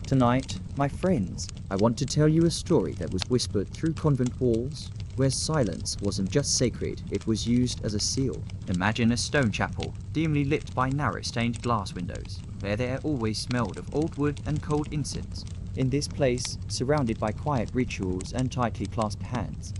Tonight, my friends, I want to tell you a story that was whispered through convent walls, where silence wasn't just sacred, it was used as a seal. Imagine a stone chapel, dimly lit by narrow stained glass windows, where the air always smelled of old wood and cold incense. In this place, surrounded by quiet rituals and tightly clasped hands,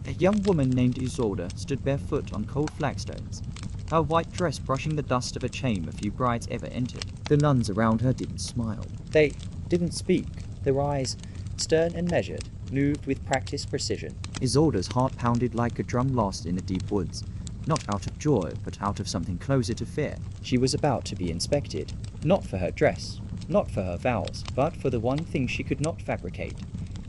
a young woman named Isolde stood barefoot on cold flagstones, her white dress brushing the dust of a chamber few brides ever entered. The nuns around her didn't smile. They didn't speak. Their eyes, stern and measured, moved with practiced precision. Isolde's heart pounded like a drum lost in the deep woods, not out of joy, but out of something closer to fear. She was about to be inspected, not for her dress, not for her vows, but for the one thing she could not fabricate.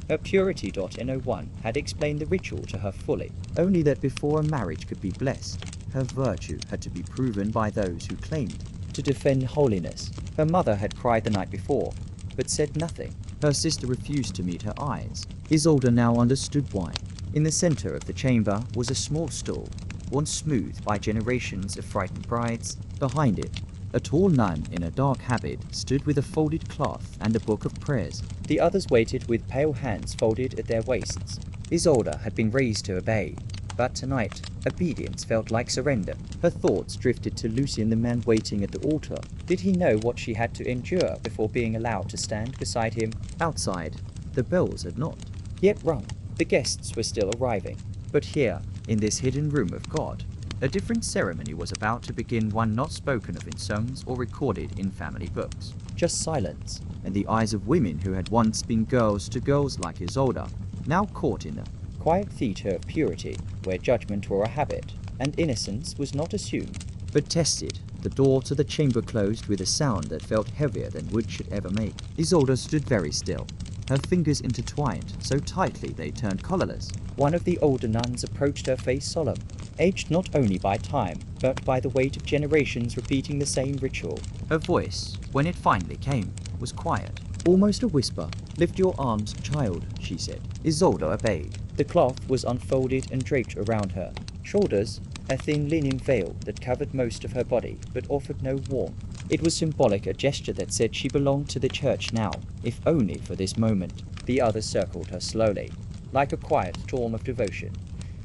Her purity.no1 had explained the ritual to her fully, only that before a marriage could be blessed, her virtue had to be proven by those who claimed to defend holiness. Her mother had cried the night before, but said nothing. Her sister refused to meet her eyes. Isolde now understood why. In the center of the chamber was a small stool, once smoothed by generations of frightened brides. Behind it, a tall nun in a dark habit stood with a folded cloth and a book of prayers. The others waited with pale hands folded at their waists. Isolde had been raised to obey, but tonight, obedience felt like surrender. Her thoughts drifted to Lucien, the man waiting at the altar. Did he know what she had to endure before being allowed to stand beside him? Outside, the bells had not yet rung. The guests were still arriving. But here, in this hidden room of God, a different ceremony was about to begin, one not spoken of in songs or recorded in family books. Just silence, and the eyes of women who had once been girls to girls like Isolde, now caught in the quiet theatre of purity, where judgment were a habit, and innocence was not assumed, but tested. The door to the chamber closed with a sound that felt heavier than wood should ever make. Isolde stood very still, her fingers intertwined so tightly they turned colorless. One of the older nuns approached her, face solemn, aged not only by time, but by the weight of generations repeating the same ritual. Her voice, when it finally came, was quiet, almost a whisper. "Lift your arms, child," she said. Isolde obeyed. The cloth was unfolded and draped around her shoulders, a thin linen veil that covered most of her body but offered no warmth. It was symbolic, a gesture that said she belonged to the church now, if only for this moment. The others circled her slowly, like a quiet storm of devotion,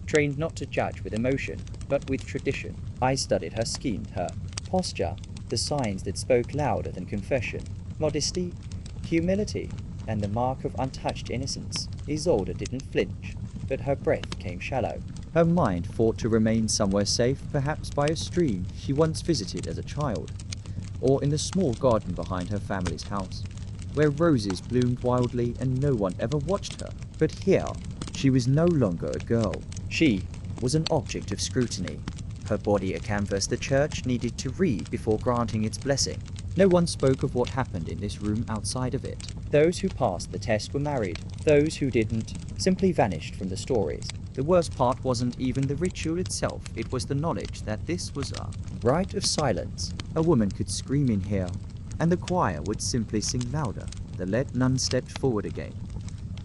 trained not to judge with emotion, but with tradition. I studied her skin, her posture, the signs that spoke louder than confession: modesty, humility, and the mark of untouched innocence. Isolde didn't flinch, but her breath came shallow. Her mind fought to remain somewhere safe, perhaps by a stream she once visited as a child, or in the small garden behind her family's house, where roses bloomed wildly and no one ever watched her. But here, she was no longer a girl. She was an object of scrutiny, her body a canvas the church needed to read before granting its blessing. No one spoke of what happened in this room outside of it. Those who passed the test were married. Those who didn't simply vanished from the stories. The worst part wasn't even the ritual itself, it was the knowledge that this was a rite of silence. A woman could scream in here, and the choir would simply sing louder. The lead nun stepped forward again,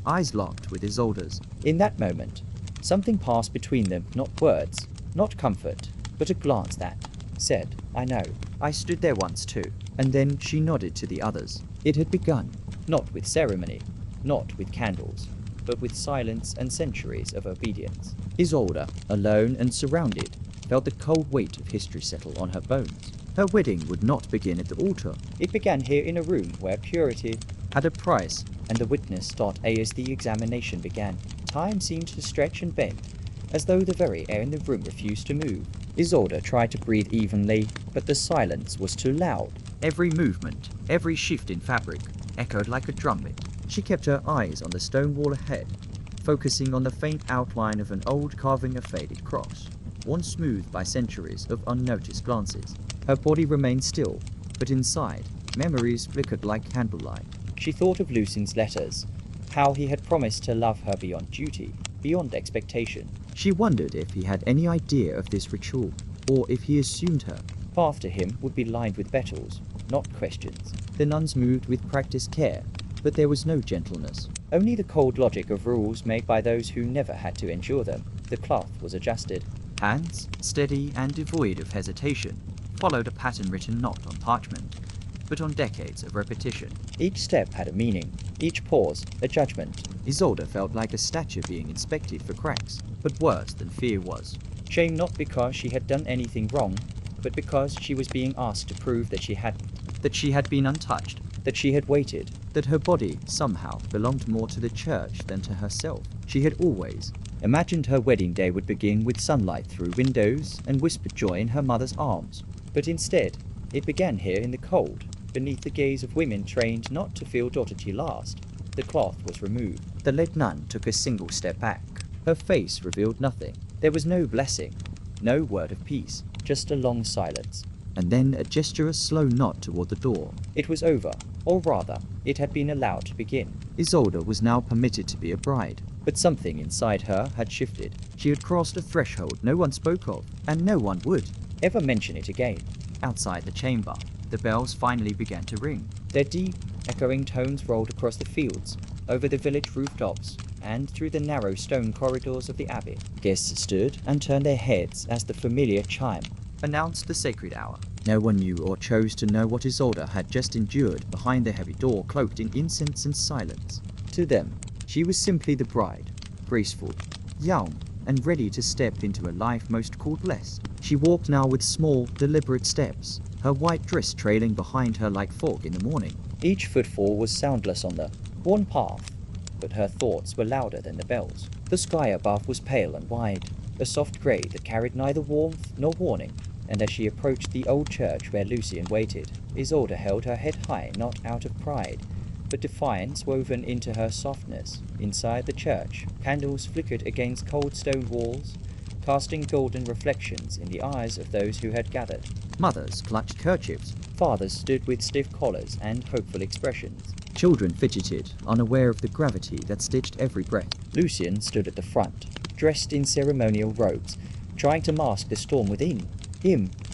eyes locked with Isolde's. In that moment, something passed between them, not words, not comfort, but a glance that said, "I know. I stood there once too." And then she nodded to the others. It had begun, not with ceremony, not with candles, but with silence and centuries of obedience. Isolde, alone and surrounded, felt the cold weight of history settle on her bones. Her wedding would not begin at the altar. It began here in a room where purity had a price, and the witness start as the examination began. Time seemed to stretch and bend, as though the very air in the room refused to move. Isolde tried to breathe evenly, but the silence was too loud. Every movement, every shift in fabric, echoed like a drumbeat. She kept her eyes on the stone wall ahead, focusing on the faint outline of an old carving, a faded cross, once smoothed by centuries of unnoticed glances. Her body remained still, but inside, memories flickered like candlelight. She thought of Lucien's letters, how he had promised to love her beyond duty, beyond expectation. She wondered if he had any idea of this ritual, or if he assumed her path to him would be lined with battles, not questions. The nuns moved with practiced care, but there was no gentleness, only the cold logic of rules made by those who never had to endure them. The cloth was adjusted. Hands, steady and devoid of hesitation, followed a pattern written not on parchment, but on decades of repetition. Each step had a meaning, each pause a judgment. Isolde felt like a statue being inspected for cracks, but worse than fear was. Shame not because she had done anything wrong, but because she was being asked to prove that she hadn't, That she had been untouched, that she had waited. that her body somehow belonged more to the church than to herself. She had always Imagined her wedding day would begin with sunlight through windows and whispered joy in her mother's arms. But instead, it began here in the cold, beneath the gaze of women trained not to feel daughter last. The cloth was removed. The led nun took a single step back. Her face revealed nothing. There was no blessing, no word of peace, just a long silence. and then a gesturous slow nod toward the door. It was over, or rather, it had been allowed to begin. Isolde was now permitted to be a bride. But something inside her had shifted. She had crossed a threshold no one spoke of, and no one would Ever mention it again. outside the chamber. The bells finally began to ring. Their deep, echoing tones rolled across the fields, over the village rooftops, and through the narrow stone corridors of the abbey. Guests stood and turned their heads as the familiar chime Announced the sacred hour. No one knew or chose to know what Isolde had just endured behind the heavy door cloaked in incense and silence. To them, she was simply the bride, graceful, young, and ready to step into a life most called blessed. She walked now with small, deliberate steps, her white dress trailing behind her like fog in the morning. Each footfall was soundless on the worn path, but her thoughts were louder than the bells. The sky above was pale and wide, a soft grey that carried neither warmth nor warning, and as she approached the old church where Lucian waited, Isolde held her head high, not out of pride, but defiance woven into her softness. Inside the church, candles flickered against cold stone walls, casting golden reflections in the eyes of those who had gathered. Mothers clutched kerchiefs. Fathers stood with stiff collars and hopeful expressions. Children fidgeted, unaware of the gravity that stitched every breath. Lucian stood at the front, dressed in ceremonial robes, trying to mask the storm within.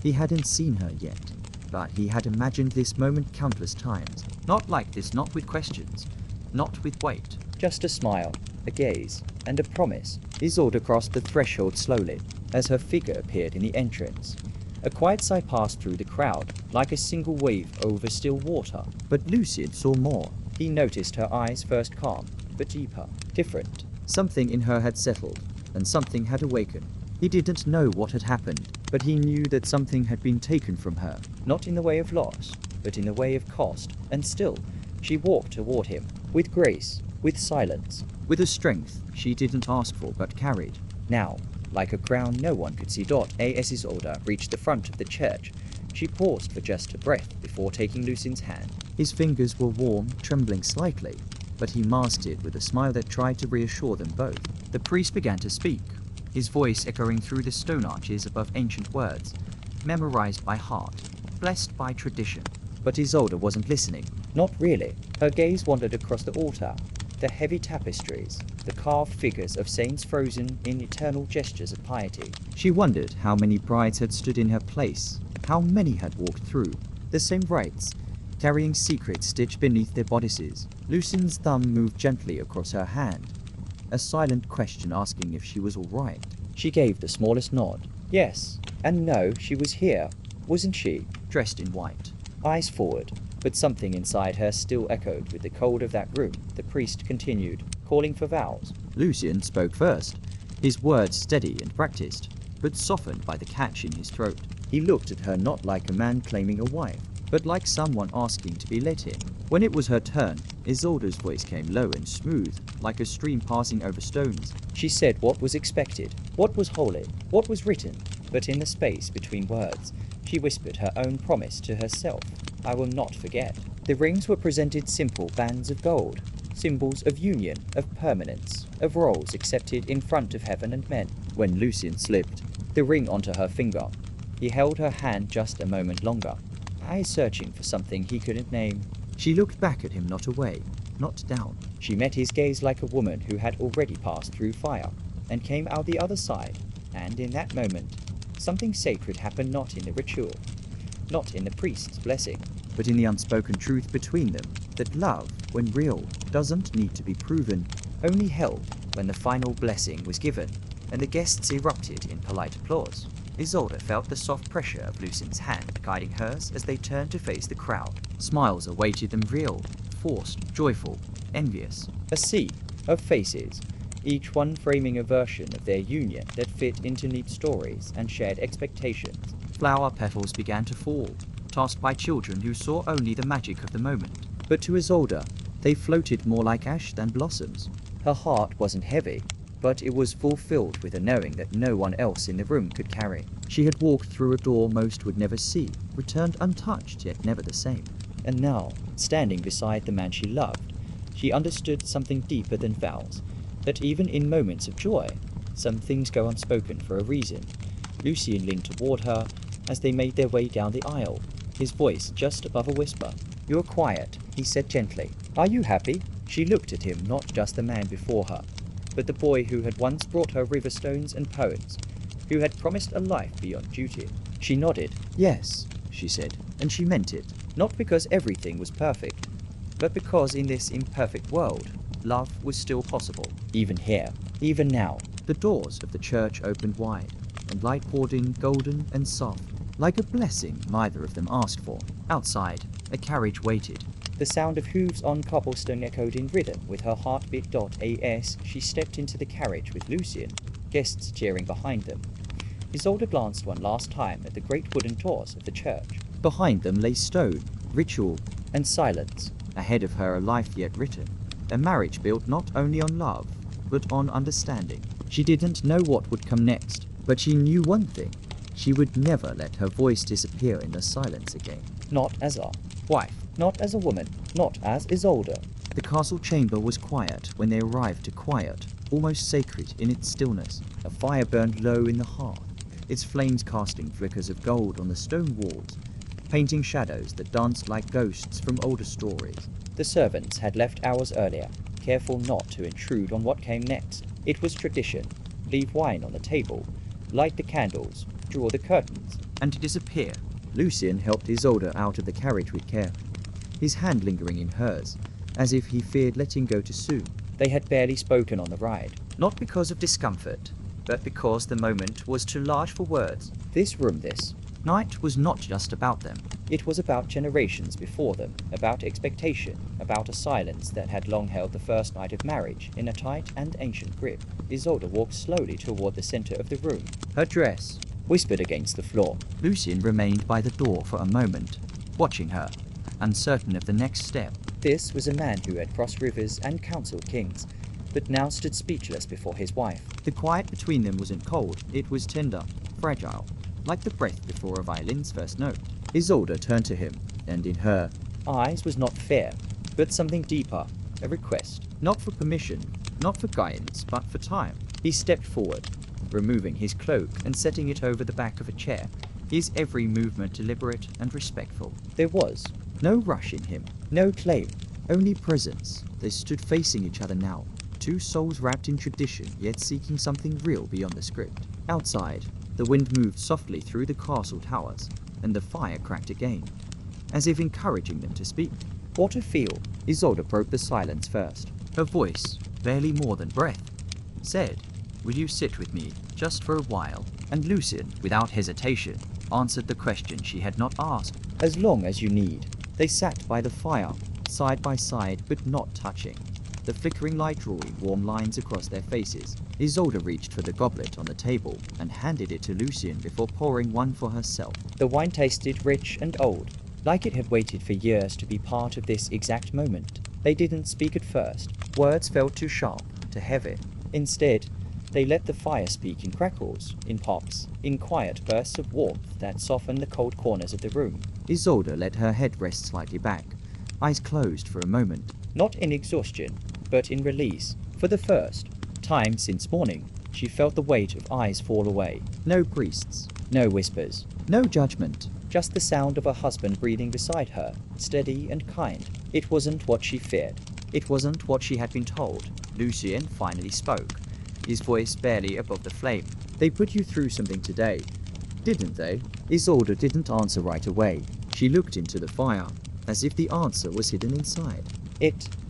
He hadn't seen her yet, but he had imagined this moment countless times. Not like this, not with questions, not with weight. Just a smile, a gaze, and a promise. Isolde crossed the threshold slowly, as her figure appeared in the entrance. A quiet sigh passed through the crowd, like a single wave over still water. But Lucian saw more. He noticed her eyes first calm, but deeper, different. Something in her had settled, and something had awakened. He didn't know what had happened, but he knew that something had been taken from her. Not in the way of loss, but in the way of cost, and still, she walked toward him, with grace, with silence. With a strength she didn't ask for but carried. Now, like a crown no one could see as Isolde reached the front of the church, she paused for just a breath before taking Lucian's hand. His fingers were warm, trembling slightly, but he masked it with a smile that tried to reassure them both. The priest began to speak, his voice echoing through the stone arches above ancient words, memorized by heart, blessed by tradition. But Isolde wasn't listening. Not really. Her gaze wandered across the altar, the heavy tapestries, the carved figures of saints frozen in eternal gestures of piety. She wondered how many brides had stood in her place, how many had walked through the same rites, carrying secrets stitched beneath their bodices. Lucian's thumb moved gently across her hand, a silent question asking if she was all right. She gave the smallest nod. Yes, and no, she was here, wasn't she? Dressed in white. Eyes forward, but something inside her still echoed with the cold of that room. The priest continued, calling for vows. Lucian spoke first, his words steady and practiced, but softened by the catch in his throat. He looked at her not like a man claiming a wife, but like someone asking to be let in. When it was her turn, Isolde's voice came low and smooth, like a stream passing over stones. She said what was expected, what was holy, what was written, but in the space between words, she whispered her own promise to herself. I will not forget. The rings were presented simple bands of gold, symbols of union, of permanence, of roles accepted in front of heaven and men. When Lucian slipped the ring onto her finger, he held her hand just a moment longer, eyes searching for something he couldn't name. She looked back at him, not away, not down. She met his gaze like a woman who had already passed through fire, and came out the other side, and in that moment, something sacred happened, not in the ritual, not in the priest's blessing, but in the unspoken truth between them, that love, when real, doesn't need to be proven, only held. When the final blessing was given, and the guests erupted in polite applause, Isolde felt the soft pressure of Lucian's hand guiding hers as they turned to face the crowd. Smiles awaited them, real, forced, joyful, envious. A sea of faces, each one framing a version of their union that fit into neat stories and shared expectations. Flower petals began to fall, tossed by children who saw only the magic of the moment. But to Isolde, they floated more like ash than blossoms. Her heart wasn't heavy, but it was fulfilled with a knowing that no one else in the room could carry. She had walked through a door most would never see, returned untouched yet never the same. And now, standing beside the man she loved, she understood something deeper than vows, that even in moments of joy, some things go unspoken for a reason. Lucien leaned toward her as they made their way down the aisle, his voice just above a whisper. "You're quiet," he said gently. "Are you happy?" She looked at him, not just the man before her, but the boy who had once brought her riverstones and poems, who had promised a life beyond duty. She nodded. "Yes," she said, and she meant it. Not because everything was perfect, but because in this imperfect world, love was still possible. Even here, even now. The doors of the church opened wide, and light poured in, golden and soft, like a blessing neither of them asked for. Outside, a carriage waited. The sound of hooves on cobblestone echoed in rhythm with her heartbeat. As she stepped into the carriage with Lucien, guests cheering behind them. Isolde glanced one last time at the great wooden doors of the church. Behind them lay stone, ritual, and silence. Ahead of her a life yet written, a marriage built not only on love, but on understanding. She didn't know what would come next, but she knew one thing. She would never let her voice disappear in the silence again. Not as a wife. Not as a woman. Not as Isolde. The castle chamber was quiet when they arrived to quiet, almost sacred in its stillness. A fire burned low in the hearth, its flames casting flickers of gold on the stone walls, painting shadows that danced like ghosts from older stories. The servants had left hours earlier, careful not to intrude on what came next. It was tradition. Leave wine on the table, light the candles, draw the curtains, and to disappear. Lucien helped Isolde out of the carriage with care, his hand lingering in hers, as if he feared letting go too soon. They had barely spoken on the ride. Not because of discomfort, but because the moment was too large for words. This night was not just about them. It was about generations before them, about expectation, about a silence that had long held the first night of marriage in a tight and ancient grip. Isolde walked slowly toward the center of the room. Her dress whispered against the floor. Lucien remained by the door for a moment, watching her, uncertain of the next step. This was a man who had crossed rivers and counseled kings, but now stood speechless before his wife. The quiet between them wasn't cold, it was tender, fragile, like the breath before a violin's first note. Isolde turned to him, and in her eyes was not fear, but something deeper, a request. Not for permission, not for guidance, but for time. He stepped forward, removing his cloak and setting it over the back of a chair, his every movement deliberate and respectful. There was no rush in him, no claim, only presence. They stood facing each other now, two souls wrapped in tradition, yet seeking something real beyond the script. Outside, the wind moved softly through the castle towers, and the fire cracked again, as if encouraging them to speak. What a feel! Isolde broke the silence first. Her voice, barely more than breath, said, "Will you sit with me, just for a while?" And Lucien, without hesitation, answered the question she had not asked. "As long as you need." They sat by the fire, side by side, but not touching, the flickering light drawing warm lines across their faces. Isolde reached for the goblet on the table and handed it to Lucien before pouring one for herself. The wine tasted rich and old, like it had waited for years to be part of this exact moment. They didn't speak at first. Words felt too sharp, too heavy. Instead, they let the fire speak in crackles, in pops, in quiet bursts of warmth that softened the cold corners of the room. Isolde let her head rest slightly back, eyes closed for a moment. Not in exhaustion, but in release. For the first time since morning, she felt the weight of eyes fall away. No priests, no whispers, no judgment, just the sound of her husband breathing beside her, steady and kind. It wasn't what she feared. It wasn't what she had been told. Lucien finally spoke, his voice barely above the flame. "They put you through something today, didn't they?" Isolde didn't answer right away. She looked into the fire, as if the answer was hidden inside.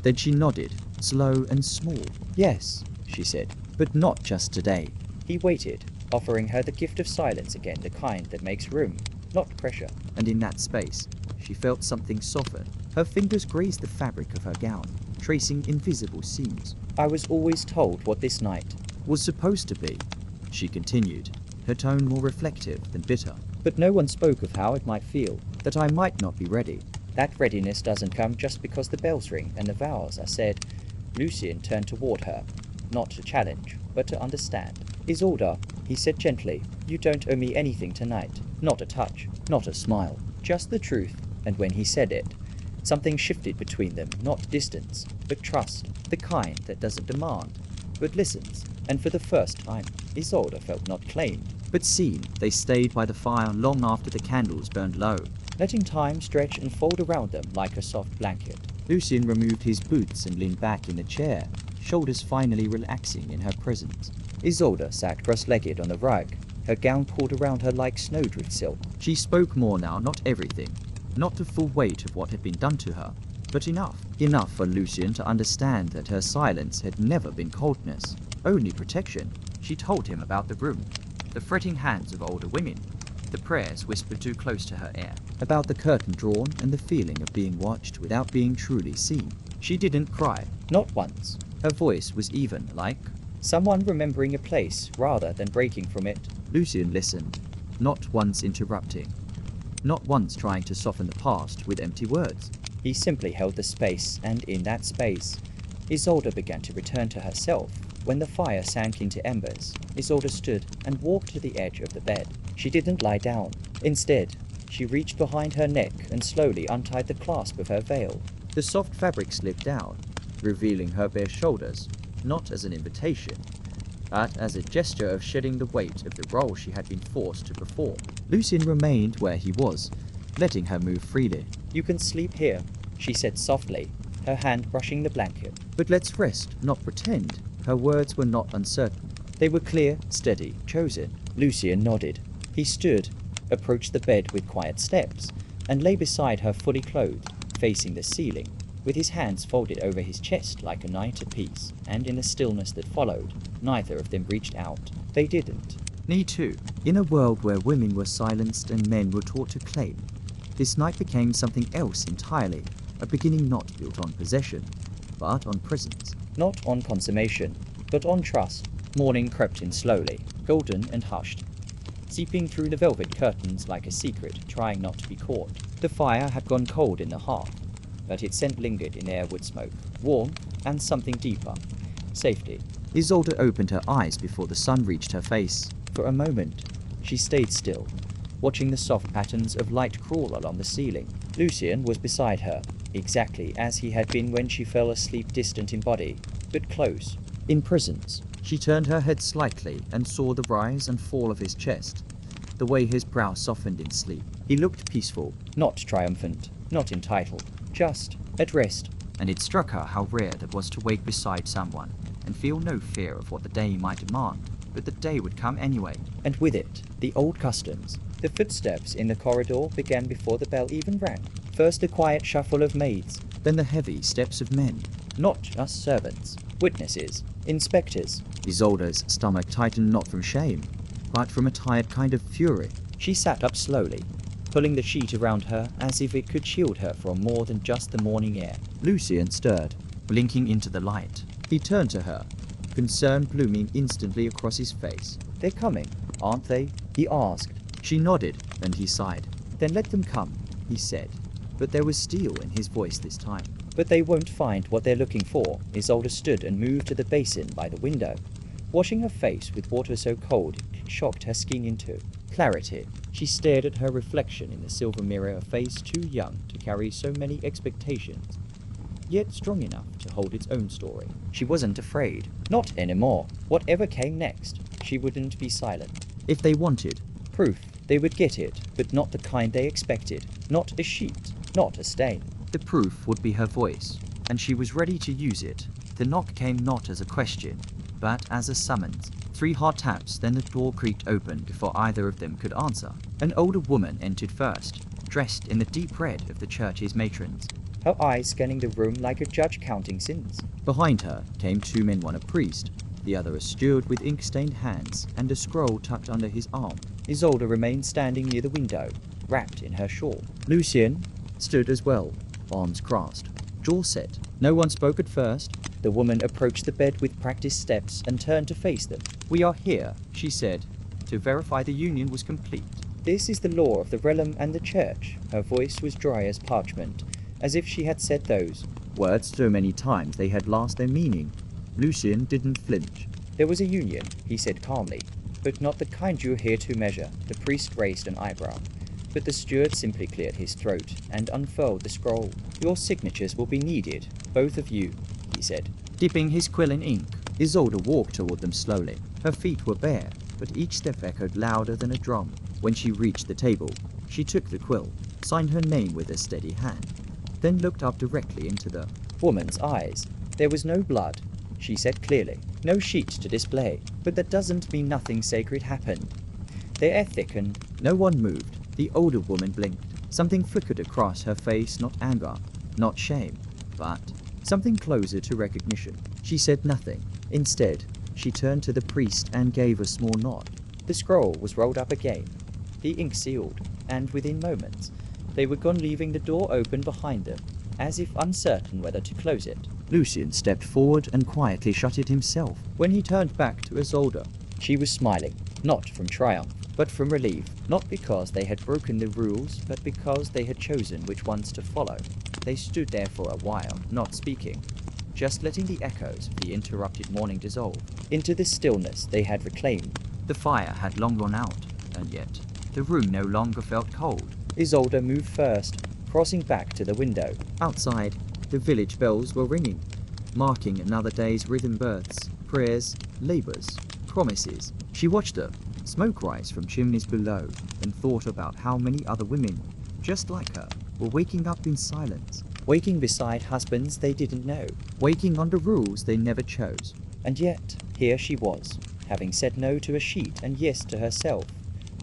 Then she nodded, slow and small. "Yes," she said, "but not just today." He waited, offering her the gift of silence again, the kind that makes room, not pressure. And in that space, she felt something soften. Her fingers grazed the fabric of her gown, tracing invisible seams. I was always told what this night Was supposed to be, she continued, her tone more reflective than bitter. but no one spoke of how it might feel. That I might not be ready. That readiness doesn't come just because the bells ring and the vows are said. Lucien turned toward her, not to challenge, but to understand. Isolde, he said gently, you don't owe me anything tonight. Not a touch, not a smile, just the truth. And when he said it, something shifted between them, not distance, but trust, the kind that doesn't demand, but listens. And for the first time, Isolde felt not claimed, But seen, they stayed by the fire long after the candles burned low. letting time stretch and fold around them like a soft blanket. Lucien removed his boots and leaned back in the chair, shoulders finally relaxing in her presence. Isolde sat cross-legged on the rug, her gown pulled around her like snowdrift silk. She spoke more now, not everything, not the full weight of what had been done to her, but enough. Enough for Lucien to understand that her silence had never been coldness, only protection. She told him about the room, the fretting hands of older women, the prayers whispered too close to her ear, about the curtain drawn and the feeling of being watched without being truly seen. She didn't cry. Not once. Her voice was even, like Someone remembering a place rather than breaking from it. Lucien listened, not once interrupting, not once trying to soften the past with empty words. He simply held the space, and in that space, Isolde began to return to herself. When the fire sank into embers, Isolde stood and walked to the edge of the bed. She didn't lie down. Instead, she reached behind her neck and slowly untied the clasp of her veil. The soft fabric slipped down, revealing her bare shoulders, not as an invitation, but as a gesture of shedding the weight of the role she had been forced to perform. Lucien remained where he was, letting her move freely. You can sleep here, she said softly, her hand brushing the blanket. But let's rest, not pretend. Her words were not uncertain. They were clear, steady, chosen. Lucien nodded. He stood, approached the bed with quiet steps, and lay beside her fully clothed, facing the ceiling, with his hands folded over his chest like a knight at peace. And in the stillness that followed, neither of them reached out. They didn't. Me too. In a world where women were silenced and men were taught to claim, this night became something else entirely, a beginning not built on possession, but on presence. Not on consummation, but on trust. Morning crept in slowly, golden and hushed, seeping through the velvet curtains like a secret, trying not to be caught. The fire had gone cold in the hearth, but its scent lingered in air wood smoke, warm and something deeper. Safety. Isolde opened her eyes before the sun reached her face. For a moment, she stayed still, watching the soft patterns of light crawl along the ceiling. Lucien was beside her, exactly as he had been when she fell asleep, distant in body, but close. In presence, she turned her head slightly and saw the rise and fall of his chest, the way his brow softened in sleep. He looked peaceful, Not triumphant, not entitled, just at rest. and it struck her how rare that was to wake beside someone and feel no fear of what the day might demand, but the day would come anyway. And with it, the old customs. The footsteps in the corridor began before the bell even rang. First the quiet shuffle of maids, Then the heavy steps of men. not just servants, witnesses, inspectors. Isolde's stomach tightened not from shame, but from a tired kind of fury. She sat up slowly, pulling the sheet around her as if it could shield her from more than just the morning air. Lucien stirred, blinking into the light. He turned to her, concern blooming instantly across his face. They're coming, aren't they? He asked. She nodded, and he sighed. Then let them come. He said, but there was steel in his voice this time. But they won't find what they're looking for. Isolde stood and moved to the basin by the window, washing her face with water so cold it shocked her skin into clarity. She stared at her reflection in the silver mirror, a face too young to carry so many expectations, yet strong enough to hold its own story. She wasn't afraid. Not anymore. Whatever came next, she wouldn't be silent. If they wanted, Proof. They would get it, but not the kind they expected. Not a sheet, not a stain. the proof would be her voice, and she was ready to use it. The knock came not as a question, but as a summons. 3 hard taps, then the door creaked open before either of them could answer. An older woman entered first, dressed in the deep red of the church's matrons. Her eyes scanning the room like a judge counting sins. Behind her came 2 men, one a priest, the other a steward with ink-stained hands and a scroll tucked under his arm. Isolde remained standing near the window, wrapped in her shawl. Lucien, stood as well, arms crossed, jaw set. No one spoke at first. The woman approached the bed with practiced steps and turned to face them. "We are here," she said, "to verify the union was complete." This is the law of the realm and the church. Her voice was dry as parchment, as if she had said those words so many times they had lost their meaning. Lucien didn't flinch. There was a union, he said calmly, but not the kind you hear to measure. The priest raised an eyebrow, but the steward simply cleared his throat and unfurled the scroll. Your signatures will be needed, both of you, he said. Dipping his quill in ink, Isolde walked toward them slowly. Her feet were bare, but each step echoed louder than a drum. When she reached the table, she took the quill, signed her name with a steady hand, then looked up directly into the woman's eyes. There was no blood, she said clearly. No sheet to display, but that doesn't mean nothing sacred happened. Their air thickened. No one moved. The older woman blinked. Something flickered across her face, not anger, not shame, but something closer to recognition. She said nothing. Instead, she turned to the priest and gave a small nod. The scroll was rolled up again, the ink sealed, and within moments, they were gone, leaving the door open behind them, as if uncertain whether to close it. Lucien stepped forward and quietly shut it himself. When he turned back to Isolde, she was smiling, not from triumph, but from relief, not because they had broken the rules, but because they had chosen which ones to follow. They stood there for a while, not speaking, just letting the echoes of the interrupted morning dissolve into the stillness they had reclaimed. The fire had long gone out, and yet the room no longer felt cold. Isolde moved first, crossing back to the window. Outside, the village bells were ringing, marking another day's rhythm births, prayers, labors, promises. She watched the smoke rise from chimneys below and thought about how many other women, just like her, were waking up in silence, waking beside husbands they didn't know, waking under rules they never chose. And yet, here she was, having said no to a sheet and yes to herself.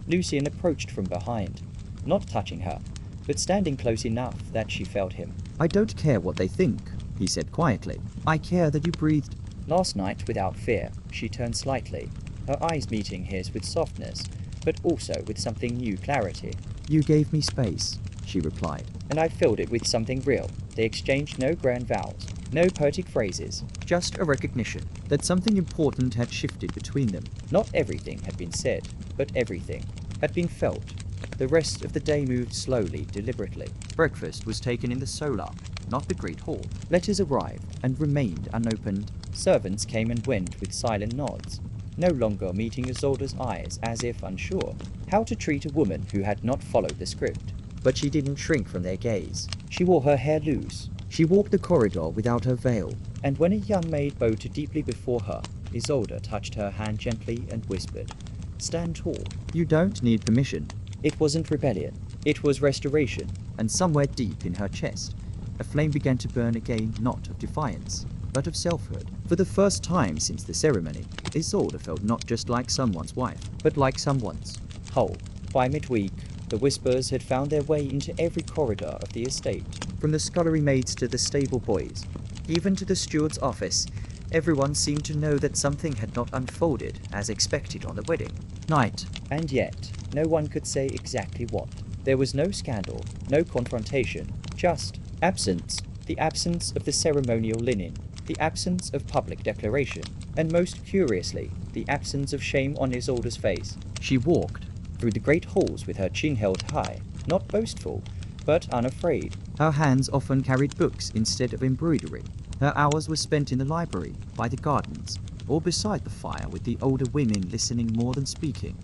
Lucien approached from behind, not touching her, but standing close enough that she felt him. "I don't care what they think," he said quietly. "I care that you breathed." Last night, without fear, she turned slightly, her eyes meeting his with softness, but also with something new clarity. "You gave me space," she replied. "And I filled it with something real." They exchanged no grand vows, no poetic phrases, just a recognition that something important had shifted between them. Not everything had been said, but everything had been felt. The rest of the day moved slowly, deliberately. Breakfast was taken in the solar, not the great hall. Letters arrived and remained unopened. Servants came and went with silent nods, no longer meeting Isolde's eyes as if unsure how to treat a woman who had not followed the script. But she didn't shrink from their gaze. She wore her hair loose. She walked the corridor without her veil. And when a young maid bowed too deeply before her, Isolde touched her hand gently and whispered, "Stand tall." "You don't need permission." It wasn't rebellion. It was restoration. And somewhere deep in her chest, a flame began to burn again, not of defiance, but of selfhood. For the first time since the ceremony, Isolde felt not just like someone's wife, but like someone's. Whole. By midweek, the whispers had found their way into every corridor of the estate. From the scullery maids to the stable boys, even to the steward's office, everyone seemed to know that something had not unfolded as expected on the wedding night. And yet, no one could say exactly what. There was no scandal, no confrontation, just absence. The absence of the ceremonial linen, the absence of public declaration, and most curiously, the absence of shame on Isolde's face. She walked through the great halls with her chin held high, not boastful, but unafraid. Her hands often carried books instead of embroidery. Her hours were spent in the library, by the gardens, or beside the fire with the older women, listening more than speaking,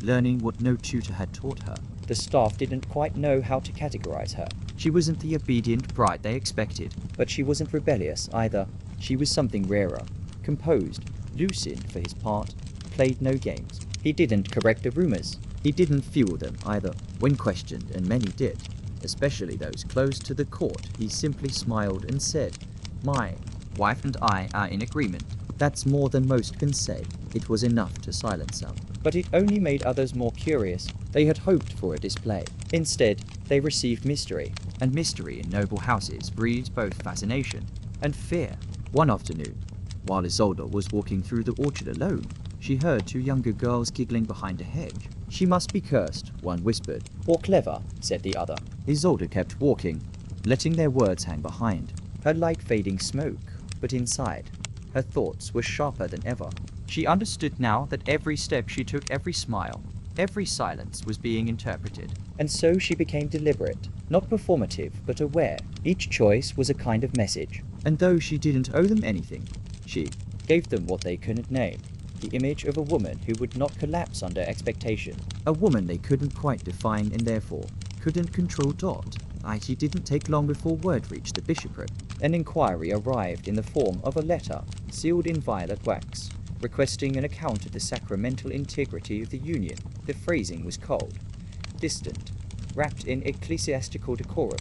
learning what no tutor had taught her. The staff didn't quite know how to categorize her. She wasn't the obedient bride they expected. But she wasn't rebellious either. She was something rarer, composed. Lucien, for his part, played no games. He didn't correct the rumors. He didn't fuel them either. When questioned, and many did, especially those close to the court, he simply smiled and said, "My wife and I are in agreement." That's more than most can say. It was enough to silence some. But it only made others more curious. They had hoped for a display. Instead, they received mystery. And mystery in noble houses breeds both fascination and fear. One afternoon, while Isolde was walking through the orchard alone, she heard two younger girls giggling behind a hedge. She must be cursed, one whispered. Or clever, said the other. Isolde kept walking, letting their words hang behind. Her light fading smoke, but inside, her thoughts were sharper than ever. She understood now that every step she took, every smile, every silence was being interpreted. And so she became deliberate, not performative, but aware. Each choice was a kind of message. And though she didn't owe them anything, she gave them what they couldn't name. The image of a woman who would not collapse under expectation. A woman they couldn't quite define and therefore couldn't control. It didn't take long before word reached the bishopric. An inquiry arrived in the form of a letter, sealed in violet wax, requesting an account of the sacramental integrity of the union. The phrasing was cold, distant, wrapped in ecclesiastical decorum,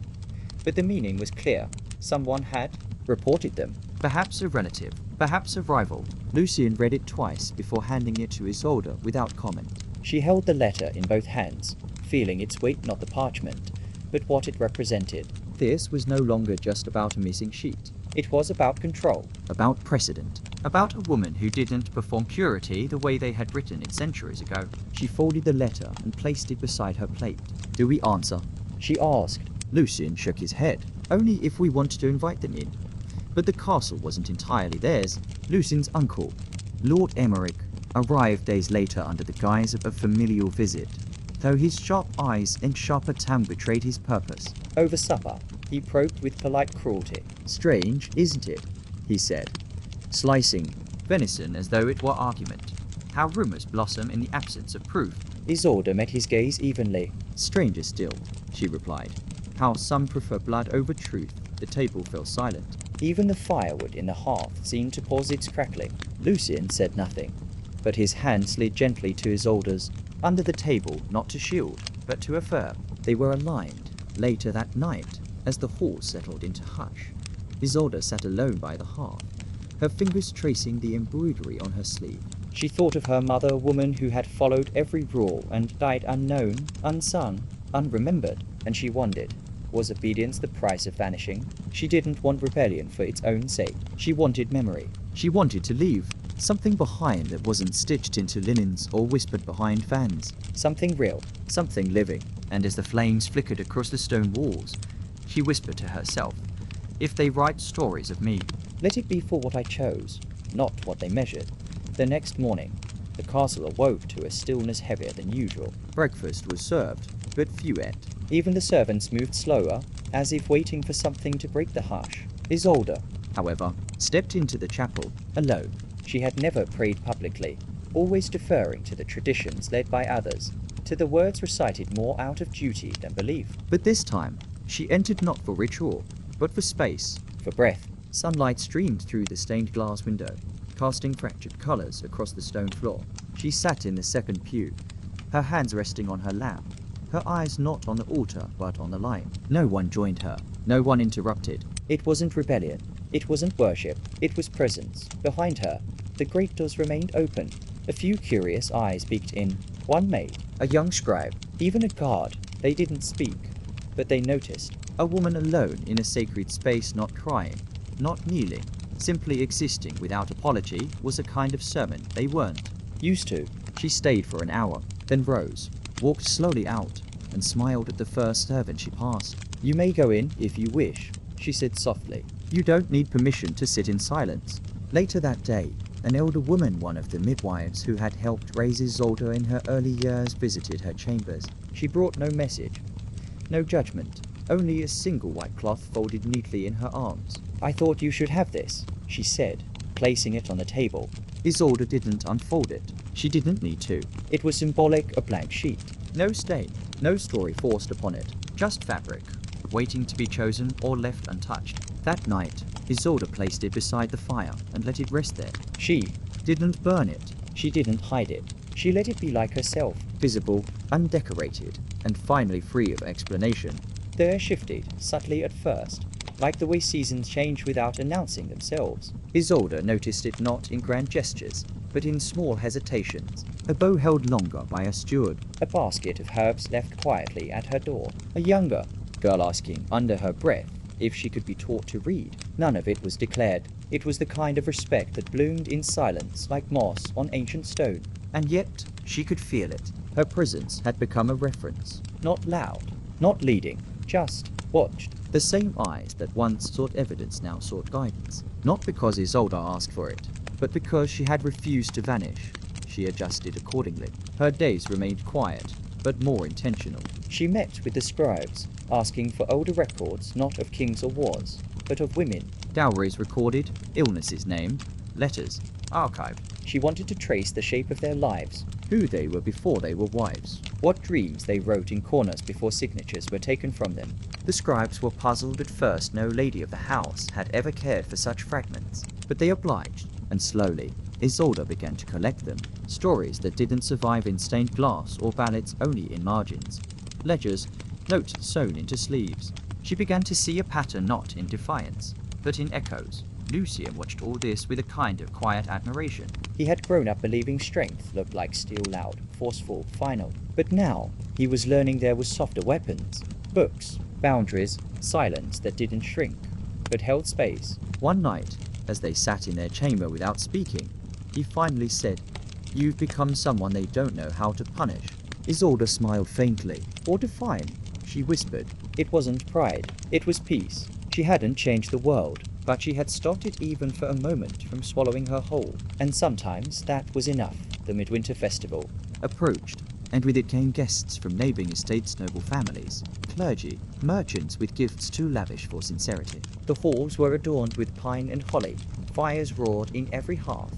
but the meaning was clear. Someone had reported them. Perhaps a relative, perhaps a rival. Lucien read it twice before handing it to Isolde without comment. She held the letter in both hands, feeling its weight, not the parchment, but what it represented. This was no longer just about a missing sheet. It was about control. About precedent. About a woman who didn't perform purity the way they had written it centuries ago. She folded the letter and placed it beside her plate. Do we answer? She asked. Lucien shook his head. Only if we wanted to invite them in. But the castle wasn't entirely theirs. Lucien's uncle, Lord Emmerich, arrived days later under the guise of a familial visit, though his sharp eyes and sharper tongue betrayed his purpose. Over supper, he probed with polite cruelty. Strange, isn't it? He said, slicing venison as though it were argument. How rumors blossom in the absence of proof. Isolde met his gaze evenly. Stranger still, she replied. How some prefer blood over truth. The table fell silent. Even the firewood in the hearth seemed to pause its crackling. Lucien said nothing, but his hand slid gently to Isolde's, under the table, not to shield, but to affirm. They were aligned. Later that night, as the hall settled into hush, Isolde sat alone by the hearth, her fingers tracing the embroidery on her sleeve. She thought of her mother, a woman who had followed every rule and died unknown, unsung, unremembered, and she wondered, was obedience the price of vanishing? She didn't want rebellion for its own sake. She wanted memory. She wanted to leave. Something behind that wasn't stitched into linens or whispered behind fans. Something real. Something living. And as the flames flickered across the stone walls, she whispered to herself, if they write stories of me, let it be for what I chose, not what they measured. The next morning, the castle awoke to a stillness heavier than usual. Breakfast was served, but few ate. Even the servants moved slower, as if waiting for something to break the hush. Isolde, however, stepped into the chapel, alone. She had never prayed publicly, always deferring to the traditions led by others, to the words recited more out of duty than belief. But this time, she entered not for ritual, but for space, for breath. Sunlight streamed through the stained glass window, casting fractured colors across the stone floor. She sat in the second pew, her hands resting on her lap, her eyes not on the altar but on the light. No one joined her. No one interrupted. It wasn't rebellion. It wasn't worship. It was presence. Behind her, the great doors remained open. A few curious eyes peeked in. One maid, a young scribe, even a guard. They didn't speak, but they noticed. A woman alone in a sacred space, not crying, not kneeling, simply existing without apology, was a kind of sermon they weren't used to. She stayed for an hour, then rose, walked slowly out, and smiled at the first servant she passed. You may go in if you wish, she said softly. You don't need permission to sit in silence. Later that day, an elder woman, one of the midwives who had helped raise Isolde in her early years, visited her chambers. She brought no message, no judgment, only a single white cloth folded neatly in her arms. I thought you should have this, she said, placing it on the table. Isolde didn't unfold it. She didn't need to. It was symbolic, a blank sheet. No stain, no story forced upon it. Just fabric, waiting to be chosen or left untouched. That night, Isolde placed it beside the fire and let it rest there. She didn't burn it. She didn't hide it. She let it be like herself, visible, undecorated, and finally free of explanation. The air shifted, subtly at first, like the way seasons change without announcing themselves. Isolde noticed it not in grand gestures, but in small hesitations. A bow held longer by a steward. A basket of herbs left quietly at her door. A younger girl asking, under her breath, if she could be taught to read. None of it was declared. It was the kind of respect that bloomed in silence like moss on ancient stone. And yet, she could feel it. Her presence had become a reference. Not loud, not leading, just watched. The same eyes that once sought evidence now sought guidance. Not because Isolde asked for it, but because she had refused to vanish. She adjusted accordingly. Her days remained quiet, but more intentional. She met with the scribes, asking for older records not of kings or wars, but of women. Dowries recorded, illnesses named, letters archived. She wanted to trace the shape of their lives, Who they were before they were wives. what dreams they wrote in corners before signatures were taken from them. The scribes were puzzled at first no lady of the house had ever cared for such fragments, but they obliged, and slowly Isolde began to collect them. Stories that didn't survive in stained glass or ballads only in margins. Ledgers, notes sewn into sleeves. She began to see a pattern not in defiance, but in echoes. Lucien watched all this with a kind of quiet admiration. He had grown up believing strength looked like steel, loud, forceful, final. But now he was learning there was softer weapons. Books, boundaries, silence that didn't shrink, but held space. One night, as they sat in their chamber without speaking, he finally said, "You've become someone they don't know how to punish." Isolde smiled faintly. "Or define," she whispered. It wasn't pride, it was peace. She hadn't changed the world, but she had stopped it even for a moment from swallowing her whole. And sometimes that was enough. The midwinter festival approached, and with it came guests from neighbouring estates, noble families, clergy, merchants with gifts too lavish for sincerity. The halls were adorned with pine and holly, fires roared in every hearth,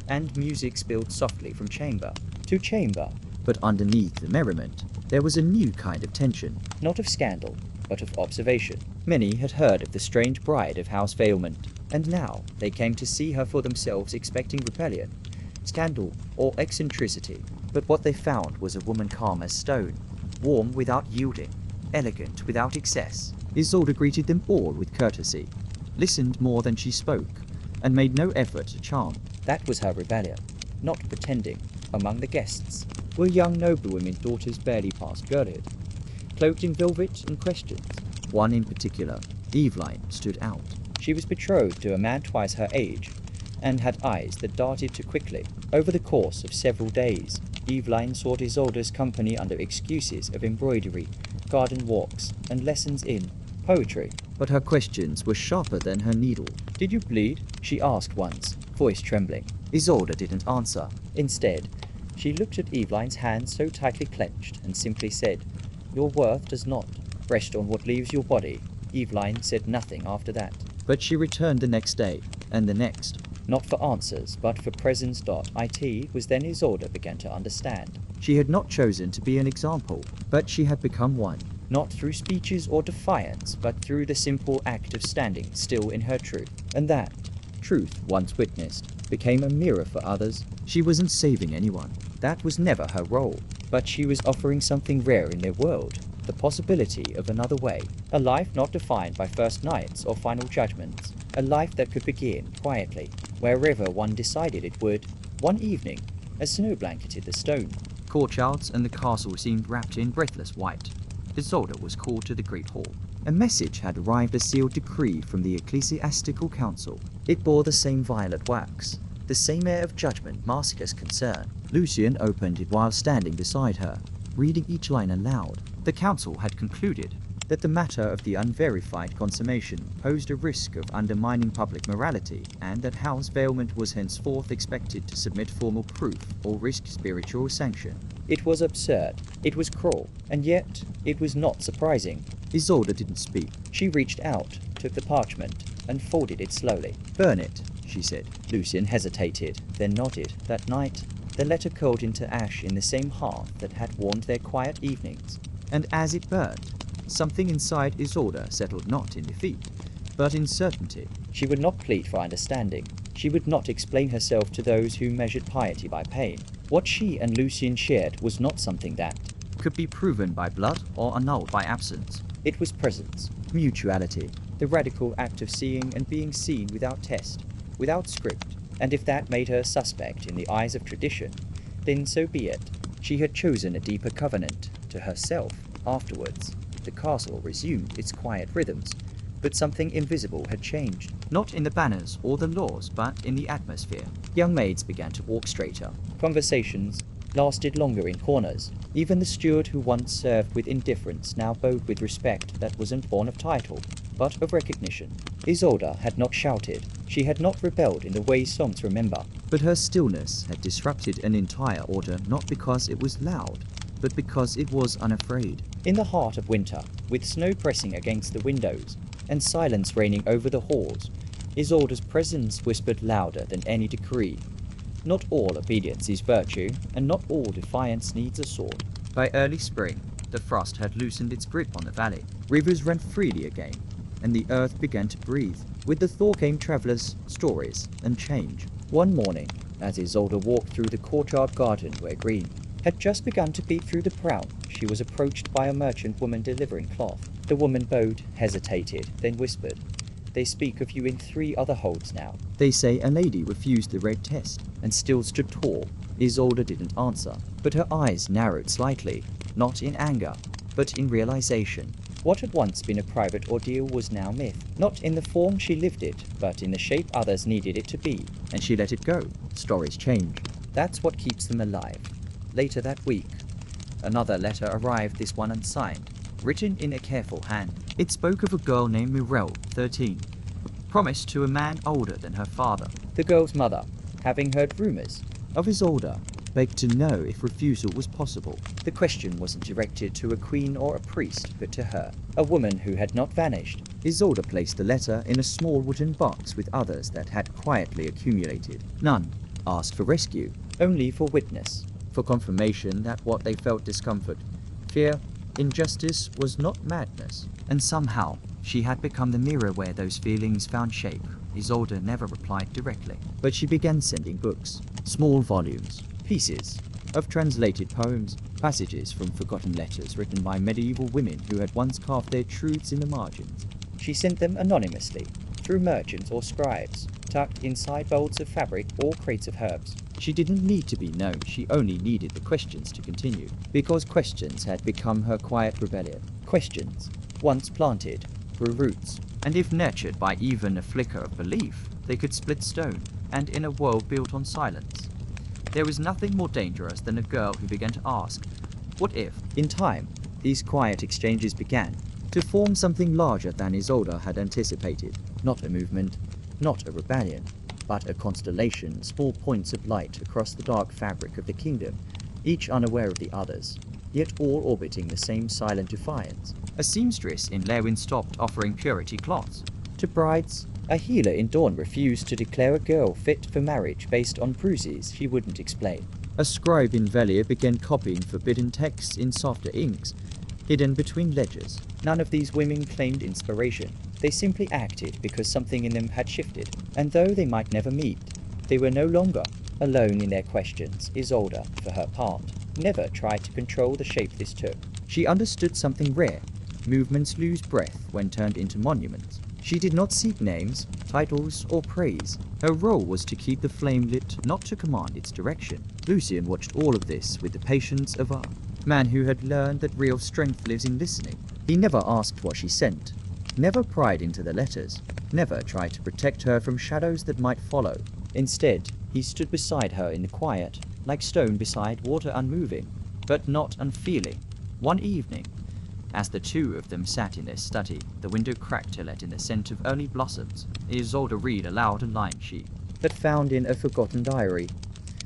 and music spilled softly from chamber to chamber. But underneath the merriment, there was a new kind of tension. Not of scandal, but of observation. Many had heard of the strange bride of House Vailment, and now they came to see her for themselves, expecting rebellion, scandal, or eccentricity. But what they found was a woman calm as stone, warm without yielding, elegant without excess. Isolde greeted them all with courtesy, listened more than she spoke, and made no effort to charm. That was her rebellion, not pretending. Among the guests were young noblewomen, daughters barely past girlhood, cloaked in velvet and questions. One in particular, Eveline, stood out. She was betrothed to a man twice her age, and had eyes that darted too quickly. Over the course of several days, Eveline sought Isolde's company under excuses of embroidery, garden walks, and lessons in poetry. But her questions were sharper than her needle. "Did you bleed?" she asked once, voice trembling. Isolde didn't answer. Instead, she looked at Eveline's hands so tightly clenched and simply said, "Your worth does not rest on what leaves your body." Eveline said nothing after that. But she returned the next day, and the next. Not for answers, but for presence.it was then Isolde began to understand. She had not chosen to be an example, but she had become one. Not through speeches or defiance, but through the simple act of standing still in her truth. And that truth, once witnessed, became a mirror for others. She wasn't saving anyone. That was never her role. But she was offering something rare in their world, the possibility of another way. A life not defined by first nights or final judgments. A life that could begin quietly, wherever one decided it would. One evening, as snow blanketed the stone, Courtyards and the castle seemed wrapped in breathless white. Isolde was called to the great hall. A message had arrived, a sealed decree from the ecclesiastical council. It bore the same violet wax, the same air of judgment masked as concern. Lucien opened it while standing beside her, reading each line aloud. The council had concluded that the matter of the unverified consummation posed a risk of undermining public morality, and that House Vailment was henceforth expected to submit formal proof or risk spiritual sanction. It was absurd, it was cruel, and yet it was not surprising. Isolde didn't speak. She reached out, took the parchment, and folded it slowly. "Burn it," she said. Lucien hesitated, then nodded. That night, the letter curled into ash in the same hearth that had warmed their quiet evenings. And as it burned, something inside Isolde settled not in defeat, but in certainty. She would not plead for understanding. She would not explain herself to those who measured piety by pain. What she and Lucien shared was not something that could be proven by blood or annulled by absence. It was presence, mutuality, the radical act of seeing and being seen without test, without script. And if that made her suspect in the eyes of tradition, then so be it. She had chosen a deeper covenant to herself afterwards. The castle resumed its quiet rhythms, but something invisible had changed. Not in the banners or the laws, but in the atmosphere. Young maids began to walk straighter. Conversations lasted longer in corners. Even the steward who once served with indifference now bowed with respect that wasn't born of title, but of recognition. Isolde had not shouted. She had not rebelled in the way songs remember. But her stillness had disrupted an entire order, not because it was loud, but because it was unafraid. In the heart of winter, with snow pressing against the windows, and silence reigning over the halls, Isolde's presence whispered louder than any decree. Not all obedience is virtue, and not all defiance needs a sword. By early spring, the frost had loosened its grip on the valley. Rivers ran freely again, and the earth began to breathe. With the thaw came travelers, stories, and change. One morning, as Isolde walked through the courtyard garden where green had just begun to peep through the prow, she was approached by a merchant woman delivering cloth. The woman bowed, hesitated, then whispered, "They speak of you in 3 other holds now." They say a lady refused the red test. And still stood tall. Isolde didn't answer, but her eyes narrowed slightly, not in anger, but in realization. What had once been a private ordeal was now myth, not in the form she lived it, but in the shape others needed it to be. And she let it go. Stories change. That's what keeps them alive. Later that week, another letter arrived, this one unsigned, written in a careful hand. It spoke of a girl named Mirelle, 13, promised to a man older than her father. The girl's mother, having heard rumors Of Isolde, begged to know if refusal was possible. the question wasn't directed to a queen or a priest, but to her, a woman who had not vanished. Isolde placed the letter in a small wooden box with others that had quietly accumulated. None asked for rescue, Only for witness. for confirmation that what they felt discomfort, fear, injustice was not madness. And somehow, she had become the mirror where those feelings found shape. Isolde never replied directly, but she began sending books, small volumes, pieces of translated poems, passages from forgotten letters written by medieval women who had once carved their truths in the margins. She sent them anonymously, through merchants or scribes, tucked inside folds of fabric or crates of herbs. She didn't need to be known, she only needed the questions to continue, because questions had become her quiet rebellion. Questions, once planted, grew roots. And if nurtured by even a flicker of belief, they could split stone, and in a world built on silence, there was nothing more dangerous than a girl who began to ask, what if? In time, these quiet exchanges began To form something larger than Isolde had anticipated. not a movement, not a rebellion, but a constellation, small points of light across the dark fabric of the kingdom, each unaware of the others, yet all orbiting the same silent defiance. A seamstress in Lewin stopped offering purity cloths. To brides, a healer in Dawn refused to declare a girl fit for marriage based on bruises she wouldn't explain. A scribe in Velia began copying forbidden texts in softer inks, hidden between ledgers. None of these women claimed inspiration. They simply acted because something in them had shifted, and though they might never meet, they were no longer alone in their questions. Isolde, for her part, never tried to control the shape this took. She understood something rare. Movements lose breath when turned into monuments. She did not seek names, titles, or praise. Her role was to keep the flame lit, not to command its direction. Lucien watched all of this with the patience of a man who had learned that real strength lives in listening. He never asked what she sent, never pried into the letters, never tried to protect her from shadows that might follow. Instead, he stood beside her in the quiet, like stone beside water, unmoving, but not unfeeling. One evening, as the two of them sat in their study, the window cracked to let in the scent of early blossoms. Isolde read aloud a line sheet But found in a forgotten diary.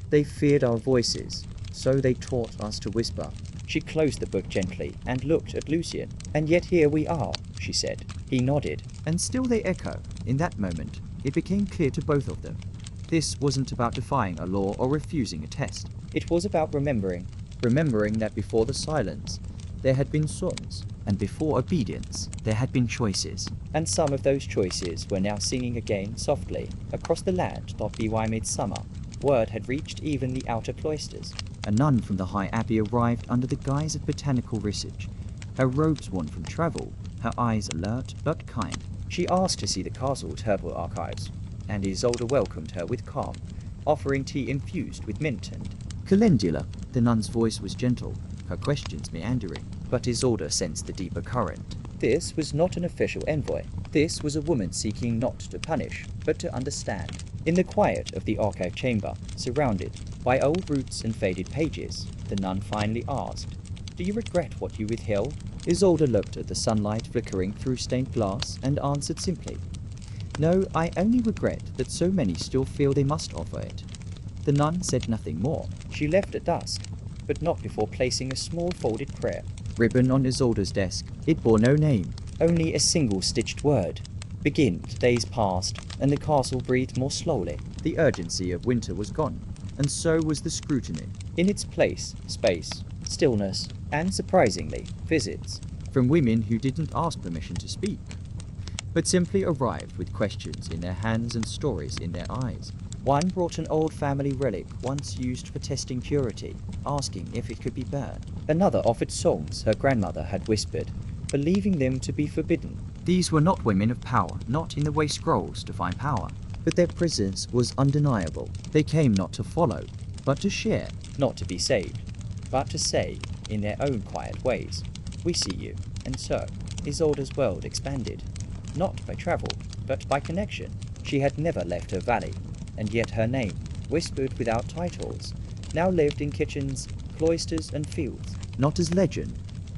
They feared our voices, so they taught us to whisper. She closed the book gently and looked at Lucien. And yet here we are, she said. He nodded. And still they echo. In that moment, it became clear to both of them. This wasn't about defying a law or refusing a test. It was about remembering. Remembering that before the silence, there had been songs. And before obedience, there had been choices. And some of those choices were now singing again softly across the land by midsummer. Word had reached even the outer cloisters. A nun from the High Abbey arrived under the guise of botanical research, her robes worn from travel, her eyes alert but kind. She asked to see the castle's herbal archives, and Isolde welcomed her with calm, offering tea infused with mint and calendula. The nun's voice was gentle, her questions meandering. But Isolde sensed the deeper current. This was not an official envoy. This was a woman seeking not to punish, but to understand. In the quiet of the archive chamber, surrounded by old roots and faded pages, the nun finally asked, "Do you regret what you withheld?" Isolde looked at the sunlight flickering through stained glass and answered simply, "No, I only regret that so many still feel they must offer it." The nun said nothing more. She left at dusk, but not before placing a small folded prayer ribbon on Isolde's desk. It bore no name, only a single stitched word. Begin. Days passed, and the castle breathed more slowly. The urgency of winter was gone, and so was the scrutiny. In its place, space, stillness, and surprisingly, visits from women who didn't ask permission to speak, but simply arrived with questions in their hands and stories in their eyes. One brought an old family relic once used for testing purity, asking if it could be burned. Another offered songs her grandmother had whispered, believing them to be forbidden. These were not women of power, not in the way scrolls define power. But their presence was undeniable. They came not to follow, but to share, not to be saved, but to say, in their own quiet ways, "We see you." And so, Isolde's world expanded, not by travel, but by connection. She had never left her valley, and yet her name, whispered without titles, now lived in kitchens, cloisters, and fields, not as legend,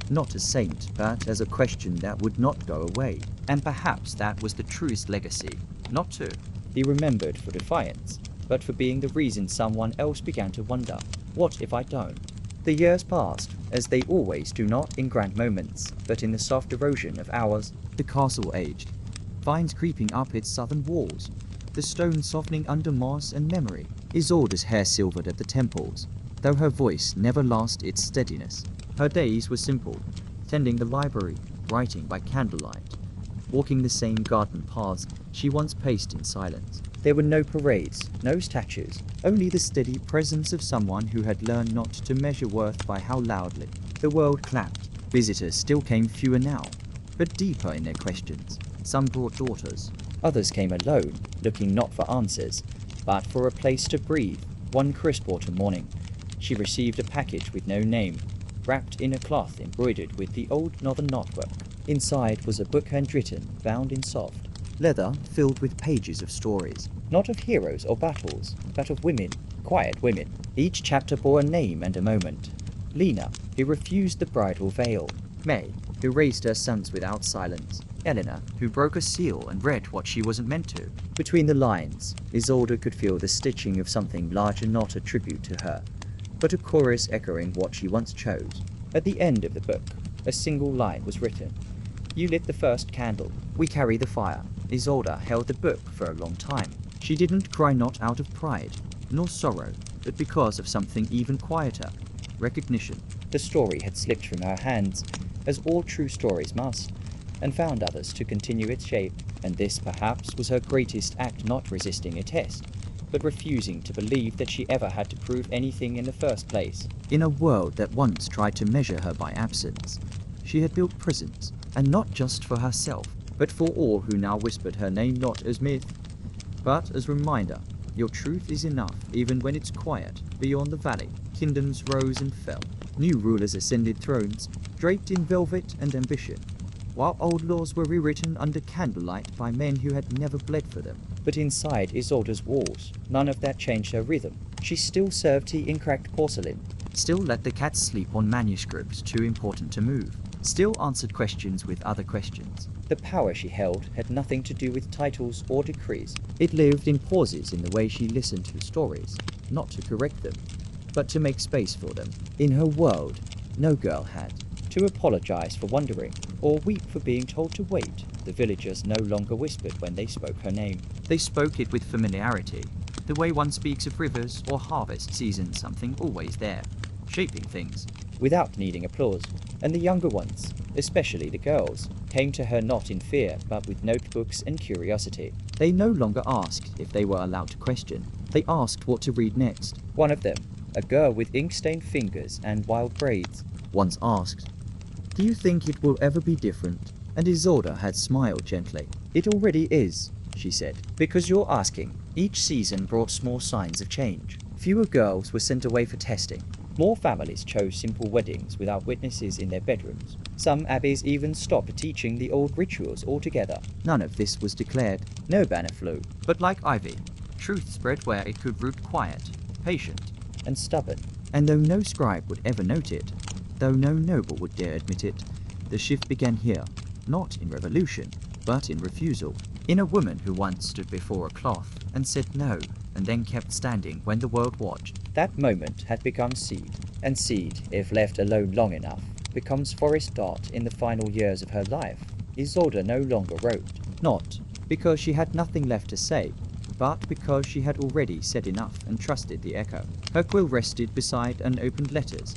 not as saint, but as a question that would not go away. And perhaps that was the truest legacy, not to be remembered for defiance, but for being the reason someone else began to wonder, what if I don't? The years passed, as they always do, not in grand moments, but in the soft erosion of hours. The castle aged, vines creeping up its southern walls, the stone softening under moss and memory. Isolde's hair silvered at the temples, though her voice never lost its steadiness. Her days were simple, tending the library, writing by candlelight, walking the same garden paths she once paced in silence. There were no parades, no statues, only the steady presence of someone who had learned not to measure worth by how loudly the world clapped. Visitors still came fewer now, but deeper in their questions. Some brought daughters. Others came alone, looking not for answers, but for a place to breathe. One crisp autumn morning, she received a package with no name, wrapped in a cloth embroidered with the old northern knotwork. Inside was a book handwritten, bound in soft leather, filled with pages of stories. Not of heroes or battles, but of women, quiet women. Each chapter bore a name and a moment. Lena, who refused the bridal veil. May, who raised her sons without silence. Eleanor, who broke a seal and read what she wasn't meant to. Between the lines, Isolde could feel the stitching of something larger, not a tribute to her, but a chorus echoing what she once chose. At the end of the book, a single line was written. You lit the first candle. We carry the fire. Isolde held the book for a long time. She didn't cry, not out of pride, nor sorrow, but because of something even quieter, recognition. The story had slipped from her hands, as all true stories must, and found others to continue its shape, and this perhaps was her greatest act, not resisting a test, but refusing to believe that she ever had to prove anything in the first place. In a world that once tried to measure her by absence, she had built prisons, and not just for herself, but for all who now whispered her name not as myth, but as reminder. Your truth is enough, even when it's quiet. Beyond the valley, kingdoms rose and fell. New rulers ascended thrones, draped in velvet and ambition, while old laws were rewritten under candlelight by men who had never bled for them. But inside Isolde's walls, none of that changed her rhythm. She still served tea in cracked porcelain, still let the cats sleep on manuscripts too important to move, still answered questions with other questions. The power she held had nothing to do with titles or decrees. It lived in pauses in the way she listened to stories, not to correct them, but to make space for them. In her world, no girl had to apologize for wandering, or weep for being told to wait. The villagers no longer whispered when they spoke her name. They spoke it with familiarity, the way one speaks of rivers or harvest seasons, something always there, shaping things, without needing applause. And the younger ones, especially the girls, came to her not in fear, but with notebooks and curiosity. They no longer asked if they were allowed to question. They asked what to read next. One of them, a girl with ink-stained fingers and wild braids, once asked, "Do you think it will ever be different?" And Isolde had smiled gently. "It already is," she said, "because you're asking." Each season brought small signs of change. Fewer girls were sent away for testing. More families chose simple weddings without witnesses in their bedrooms. Some abbeys even stopped teaching the old rituals altogether. None of this was declared. No banner flew. But like ivy, Truth spread where it could root quiet, patient, and stubborn. and though no scribe would ever note it, though no noble would dare admit it, the shift began here, not in revolution, but in refusal. In a woman who once stood before a cloth and said no, and then kept standing when the world watched. That moment had become seed, and seed, if left alone long enough, becomes forest dart in the final years of her life. Isolde no longer wrote, Not because she had nothing left to say, but because she had already said enough and trusted the echo. Her quill rested beside unopened letters,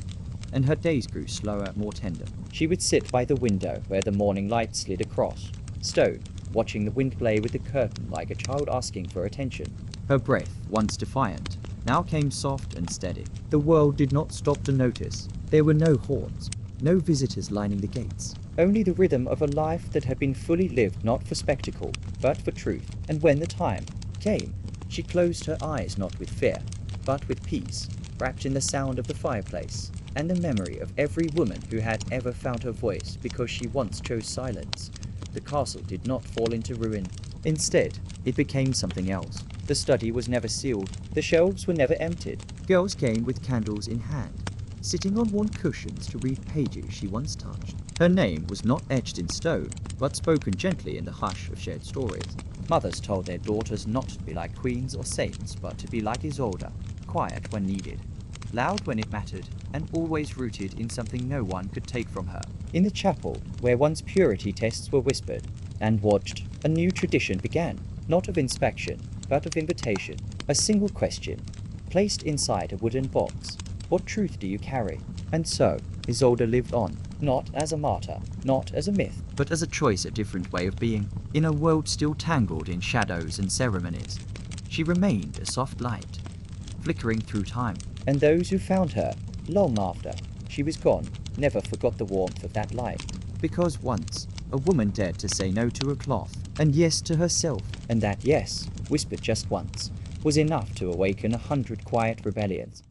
and her days grew slower, more tender. She would sit by the window where the morning light slid across, stone, watching the wind play with the curtain like a child asking for attention. Her breath, once defiant, now came soft and steady. The world did not stop to notice. There were no horns, no visitors lining the gates. Only the rhythm of a life that had been fully lived not for spectacle, but for truth. And when the time came, she closed her eyes not with fear, but with peace, wrapped in the sound of the fireplace, and the memory of every woman who had ever found her voice because she once chose silence. The castle did not fall into ruin. Instead, it became something else. The study was never sealed. The shelves were never emptied. Girls came with candles in hand, sitting on worn cushions to read pages she once touched. Her name was not etched in stone, but spoken gently in the hush of shared stories. Mothers told their daughters not to be like queens or saints, but to be like Isolde, quiet when needed, loud when it mattered, and always rooted in something no one could take from her. In the chapel, where once purity tests were whispered and watched, a new tradition began, not of inspection, but of invitation. A single question, placed inside a wooden box. What truth do you carry? And so, Isolde lived on, not as a martyr, not as a myth, but as a choice, a different way of being. In a world still tangled in shadows and ceremonies, she remained a soft light, flickering through time. And those who found her, long after she was gone, never forgot the warmth of that light. Because once, a woman dared to say no to a cloth, and yes to herself. And that yes, whispered just once, was enough to awaken 100 quiet rebellions.